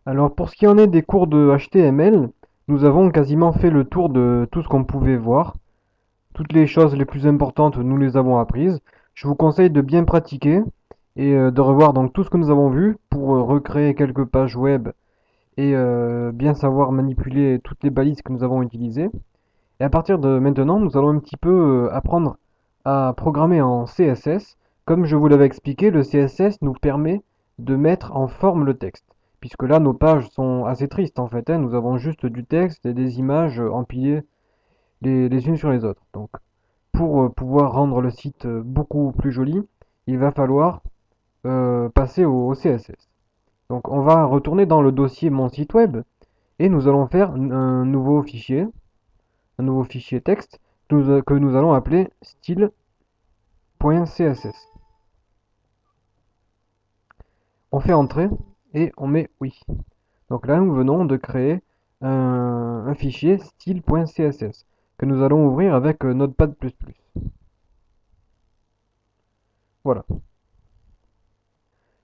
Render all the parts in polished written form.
Alors pour ce qui en est des cours de HTML, nous avons quasiment fait le tour de tout ce qu'on pouvait voir. Toutes les choses les plus importantes, nous les avons apprises. Je vous conseille de bien pratiquer et de revoir donc tout ce que nous avons vu pour recréer quelques pages web et bien savoir manipuler toutes les balises que nous avons utilisées. Et à partir de maintenant, nous allons un petit peu apprendre à programmer en CSS. Comme je vous l'avais expliqué, le CSS nous permet de mettre en forme le texte. Puisque là, nos pages sont assez tristes en fait, hein. Nous avons juste du texte et des images empilées les unes sur les autres. Donc, pour pouvoir rendre le site beaucoup plus joli, il va falloir passer au CSS. Donc, on va retourner dans le dossier Mon site web et nous allons faire un nouveau fichier texte que nous allons appeler style.css. On fait entrer et on met oui. Donc là, nous venons de créer un fichier style.css que nous allons ouvrir avec Notepad++. Voilà.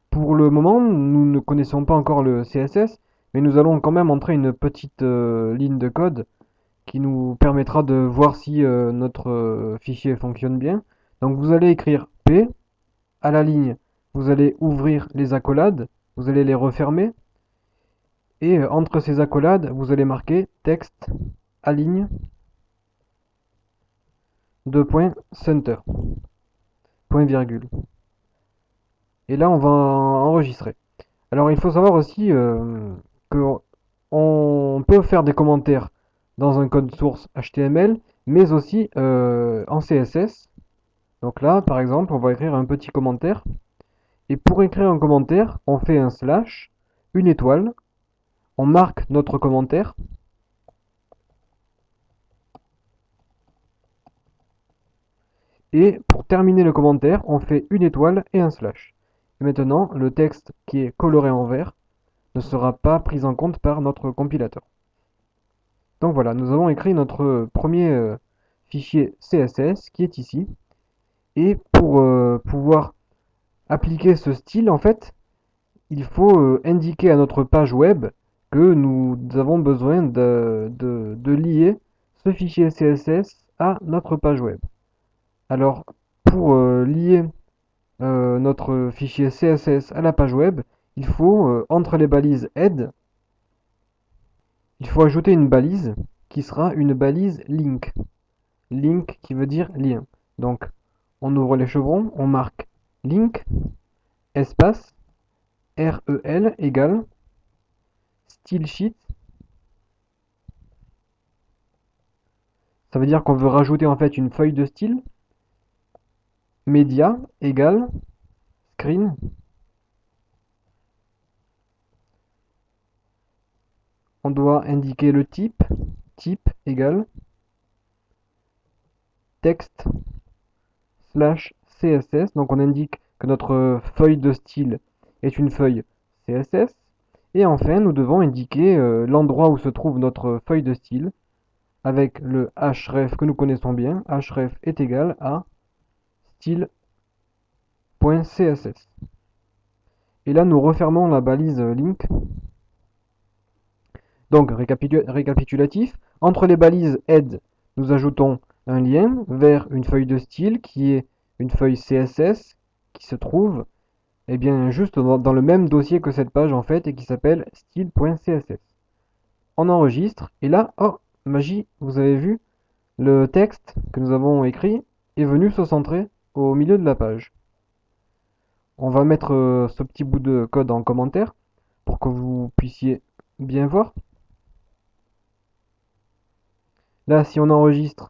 Pour le moment, nous ne connaissons pas encore le CSS, mais nous allons quand même entrer une petite ligne de code qui nous permettra de voir si notre fichier fonctionne bien. Donc vous allez écrire P à la ligne, vous allez ouvrir les accolades, vous allez les refermer, et entre ces accolades, vous allez marquer texte, aligne, deux points, center, point virgule. Et là, on va enregistrer. Alors, il faut savoir aussi que on peut faire des commentaires dans un code source HTML, mais aussi en CSS. Donc là, par exemple, on va écrire un petit commentaire. Et pour écrire un commentaire, on fait un slash, une étoile, on marque notre commentaire. Et pour terminer le commentaire, on fait une étoile et un slash. Et maintenant, le texte qui est coloré en vert ne sera pas pris en compte par notre compilateur. Donc voilà, nous avons écrit notre premier fichier CSS qui est ici. Et pour pouvoir appliquer ce style, en fait, il faut indiquer à notre page web que nous avons besoin de lier ce fichier CSS à notre page web. Alors, pour lier notre fichier CSS à la page web, il faut, entre les balises head, il faut ajouter une balise qui sera une balise link. Link qui veut dire lien. Donc, on ouvre les chevrons, on marque link, espace, rel égale, style sheet. Ça veut dire qu'on veut rajouter en fait une feuille de style. Média égale, screen. On doit indiquer le type. Type égale, texte slash CSS. Donc on indique que notre feuille de style est une feuille CSS. Et enfin, nous devons indiquer l'endroit où se trouve notre feuille de style avec le href que nous connaissons bien. Href est égal à style.css. Et là, nous refermons la balise link. Donc, récapitulatif, entre les balises head, nous ajoutons un lien vers une feuille de style qui est une feuille CSS qui se trouve juste dans le même dossier que cette page en fait et qui s'appelle style.css. On enregistre et là, oh, magie, vous avez vu, le texte que nous avons écrit est venu se centrer au milieu de la page. On va mettre ce petit bout de code en commentaire pour que vous puissiez bien voir. Là, si on enregistre,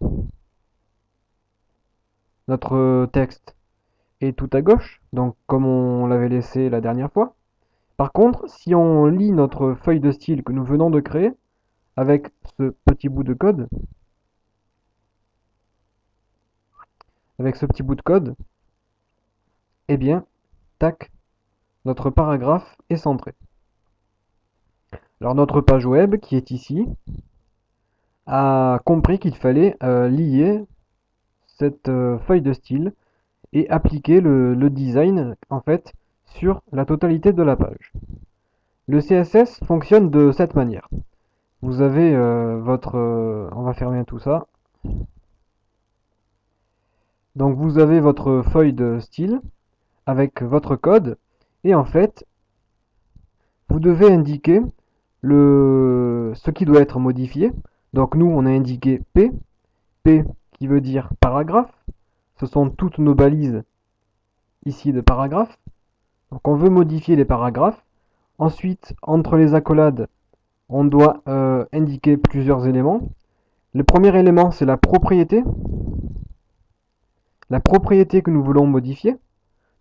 notre texte est tout à gauche, donc comme on l'avait laissé la dernière fois. Par contre, si on lit notre feuille de style que nous venons de créer, avec ce petit bout de code, eh bien, tac, notre paragraphe est centré. Alors notre page web, qui est ici, a compris qu'il fallait lier cette feuille de style et appliquer le design en fait sur la totalité de la page. Le CSS fonctionne de cette manière. Vous avez votre... on va fermer tout ça. Donc vous avez votre feuille de style avec votre code et en fait, vous devez indiquer ce qui doit être modifié. Donc nous, on a indiqué P, P qui veut dire paragraphe. Ce sont toutes nos balises ici de paragraphe. Donc on veut modifier les paragraphes. Ensuite, entre les accolades, on doit indiquer plusieurs éléments. Le premier élément, c'est la propriété que nous voulons modifier.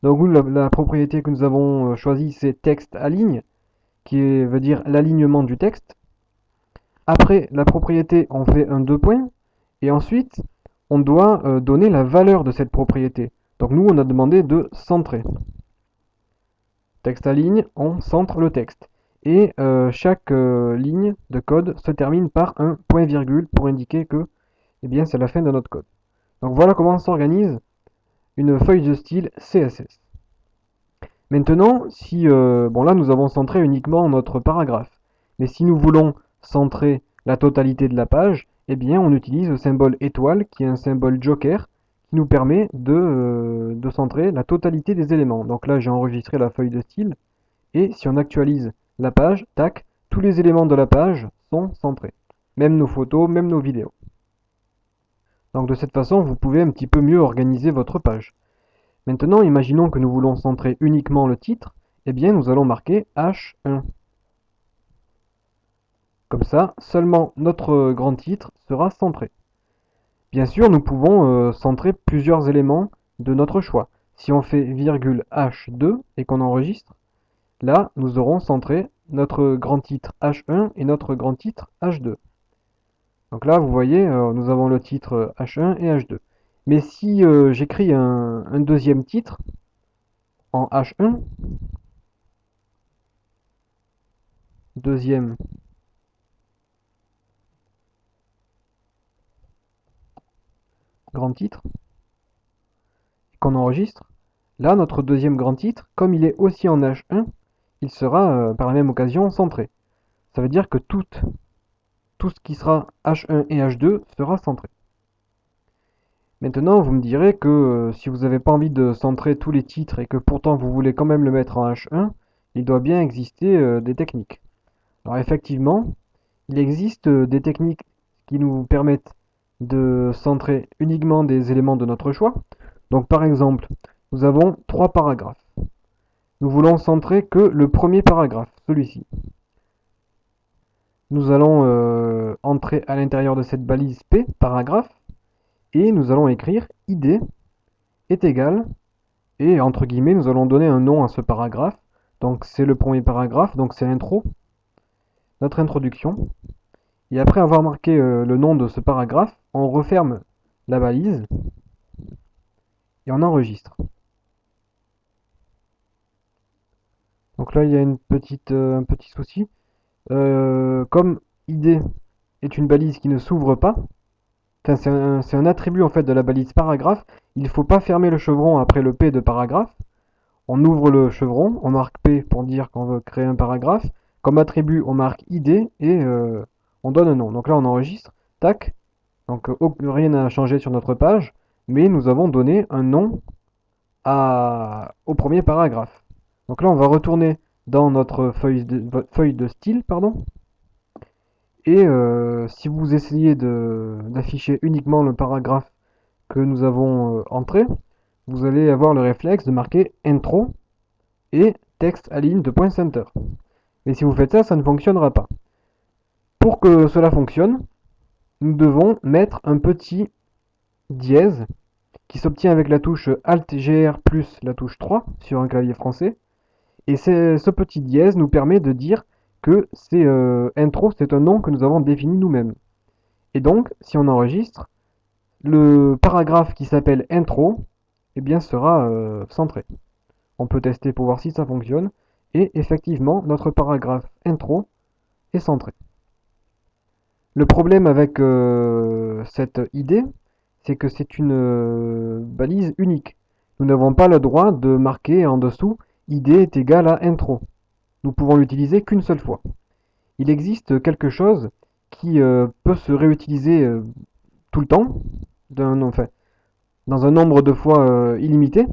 Donc nous, la propriété que nous avons choisie, c'est texte à ligne, qui veut dire l'alignement du texte. Après la propriété, on fait un deux points, et ensuite, on doit donner la valeur de cette propriété. Donc nous, on a demandé de centrer. Texte à ligne, on centre le texte. Et chaque ligne de code se termine par un point-virgule pour indiquer que eh bien, c'est la fin de notre code. Donc voilà comment s'organise une feuille de style CSS. Maintenant, si bon là nous avons centré uniquement notre paragraphe, mais si nous voulons centrer la totalité de la page, eh bien on utilise le symbole étoile qui est un symbole joker qui nous permet de centrer la totalité des éléments. Donc là j'ai enregistré la feuille de style et si on actualise la page, tac, tous les éléments de la page sont centrés. Même nos photos, même nos vidéos. Donc de cette façon, vous pouvez un petit peu mieux organiser votre page. Maintenant, imaginons que nous voulons centrer uniquement le titre, eh bien nous allons marquer H1. Comme ça, seulement notre grand titre sera centré. Bien sûr, nous pouvons centrer plusieurs éléments de notre choix. Si on fait virgule H2 et qu'on enregistre, là, nous aurons centré notre grand titre H1 et notre grand titre H2. Donc là, vous voyez, nous avons le titre H1 et H2. Mais si j'écris un deuxième titre en H1, deuxième grand titre, et qu'on enregistre, là, notre deuxième grand titre, comme il est aussi en H1, il sera par la même occasion centré. Ça veut dire que tout ce qui sera H1 et H2 sera centré. Maintenant, vous me direz que si vous n'avez pas envie de centrer tous les titres et que pourtant vous voulez quand même le mettre en H1, il doit bien exister des techniques. Alors effectivement, il existe des techniques qui nous permettent de centrer uniquement des éléments de notre choix. Donc par exemple, nous avons trois paragraphes. Nous voulons centrer que le premier paragraphe, celui-ci. Nous allons entrer à l'intérieur de cette balise P, paragraphe, et nous allons écrire id est égal, et entre guillemets, nous allons donner un nom à ce paragraphe. Donc c'est le premier paragraphe, donc c'est l'intro, notre introduction. Et après avoir marqué le nom de ce paragraphe, on referme la balise et on enregistre. Donc là, il y a un petit souci. Comme id est une balise qui ne s'ouvre pas, c'est un attribut en fait de la balise paragraphe, il ne faut pas fermer le chevron après le P de paragraphe. On ouvre le chevron, on marque P pour dire qu'on veut créer un paragraphe. Comme attribut, on marque id et on donne un nom. Donc là, on enregistre, tac. Donc rien n'a changé sur notre page, mais nous avons donné un nom au premier paragraphe. Donc là, on va retourner dans notre feuille de style, pardon. Et si vous essayez d'afficher uniquement le paragraphe que nous avons entré, vous allez avoir le réflexe de marquer intro et texte à ligne de point center. Mais si vous faites ça, ça ne fonctionnera pas. Pour que cela fonctionne, nous devons mettre un petit dièse qui s'obtient avec la touche Alt-GR plus la touche 3 sur un clavier français. Et ce petit dièse nous permet de dire que c'est intro, c'est un nom que nous avons défini nous-mêmes. Et donc, si on enregistre, le paragraphe qui s'appelle intro, eh bien, sera centré. On peut tester pour voir si ça fonctionne. Et effectivement, notre paragraphe intro est centré. Le problème avec cette idée, c'est que c'est une balise unique. Nous n'avons pas le droit de marquer en dessous id est égal à intro. nous pouvons l'utiliser qu'une seule fois. Il existe quelque chose qui peut se réutiliser tout le temps, enfin, dans un nombre de fois illimité,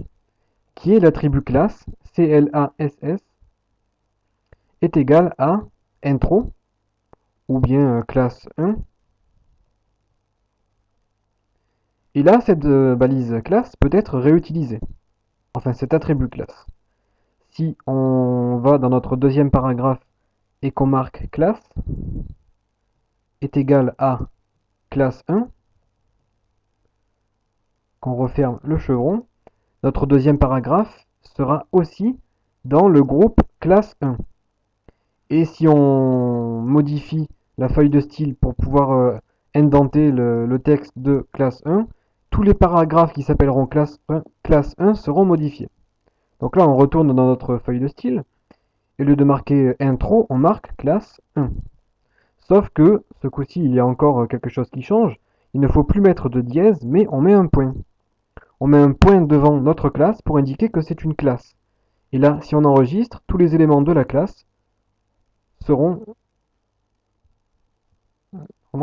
qui est l'attribut classe, CLASS, est égal à intro, ou bien classe 1. Et là, cette balise classe peut être réutilisée. Enfin, cet attribut classe. Si on va dans notre deuxième paragraphe et qu'on marque classe est égal à classe 1, qu'on referme le chevron, notre deuxième paragraphe sera aussi dans le groupe classe 1. Et si on modifie la feuille de style pour pouvoir indenter le texte de classe 1, tous les paragraphes qui s'appelleront classe 1 seront modifiés. Donc là, on retourne dans notre feuille de style. Et au lieu de marquer intro, on marque classe 1. Sauf que ce coup-ci, il y a encore quelque chose qui change. Il ne faut plus mettre de dièse, mais on met un point. On met un point devant notre classe pour indiquer que c'est une classe. Et là, si on enregistre, tous les éléments de la classe seront,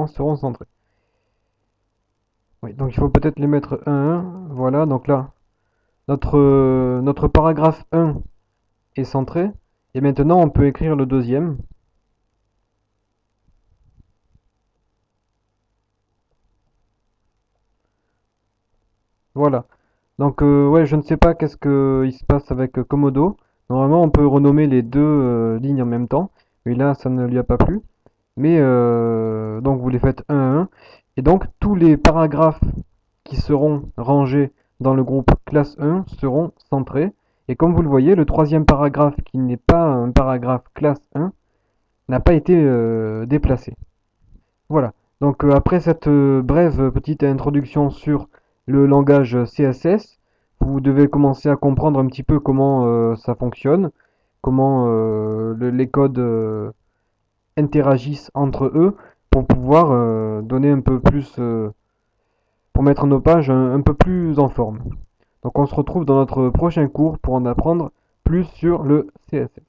seront centrés. Oui, donc il faut peut-être les mettre 1, 1. Voilà, donc là, notre paragraphe 1 est centré. Et maintenant, on peut écrire le deuxième. Voilà. Donc, ouais, je ne sais pas qu'est-ce qu'il se passe avec Komodo. Normalement, on peut renommer les deux lignes en même temps. Mais là, ça ne lui a pas plu. Mais, donc, vous les faites un à un. Et donc, tous les paragraphes qui seront rangés dans le groupe classe 1 seront centrés. Et comme vous le voyez, le troisième paragraphe, qui n'est pas un paragraphe classe 1, n'a pas été déplacé. Voilà. Donc après cette brève petite introduction sur le langage CSS, vous devez commencer à comprendre un petit peu comment ça fonctionne, comment les codes interagissent entre eux pour pouvoir donner un peu plus, pour mettre nos pages un peu plus en forme. Donc on se retrouve dans notre prochain cours pour en apprendre plus sur le CSS.